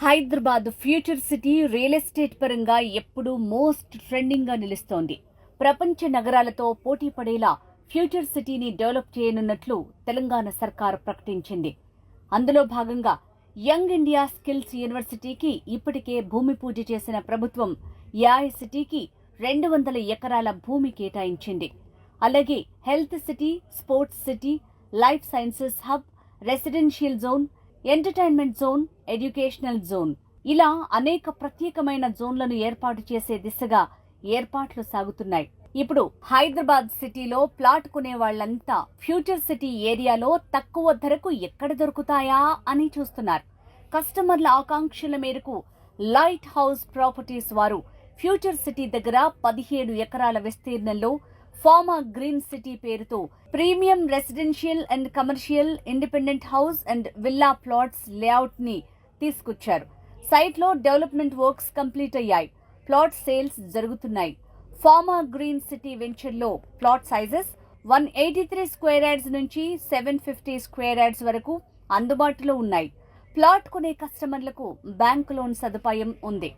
Hyderabad future city real estate పరంగా ఎప్పుడూ most trending గా నిలుస్తోంది. ప్రపంచ నగరాలతో పోటీ పడేలా ఫ్యూచర్ సిటీని డెవలప్ చేయనున్నట్లు తెలంగాణ సర్కార్ ప్రకటించింది. అందులో భాగంగా యంగ్ ఇండియా స్కిల్స్ యూనివర్సిటీకి ఇప్పటికే భూమి పూజ చేసిన ప్రభుత్వం యాయ్ సిటీకి 200 ఎకరాల భూమి కేటాయించింది. అలాగే health city, sports city, life sciences hub, residential zone, entertainment zone, educational zone ఇలా అనేక ప్రత్యేకమైన జోన్లను ఏర్పాటు చేసే దిశగా ఏర్పాట్లు సాగుతున్నాయి. ఇప్పుడు హైదరాబాద్ సిటీలో ప్లాట్ కొనే వాళ్లంతా ఫ్యూచర్ సిటీ ఏరియాలో తక్కువ ధరకు ఎక్కడ దొరుకుతాయా అని చూస్తున్నారు. కస్టమర్ల ఆకాంక్షల మేరకు లైట్ హౌస్ ప్రాపర్టీస్ వారు ఫ్యూచర్ సిటీ దగ్గర 17 ఎకరాల విస్తీర్ణంలో ఫార్మా గ్రీన్ సిటీ పేరుతో premium residential and commercial independent house and villa plots layout ని తీసుకొచ్చారు. సైట్ లో డెవలప్మెంట్ వర్క్స్ కంప్లీట్ అయ్యాయి. ప్లాట్ సేల్స్ జరుగుతున్నాయి. ఫార్మా గ్రీన్ సిటీ వెంచర్ లో ప్లాట్ సైజెస్ 183 స్క్వేర్ యార్డ్స్ నుంచి 750 స్క్వేర్ యార్డ్స్ వరకు అందుబాటులో ఉన్నాయి. ప్లాట్ కొనే కస్టమర్లకు బ్యాంక్ లోన్ సదుపాయం ఉంది.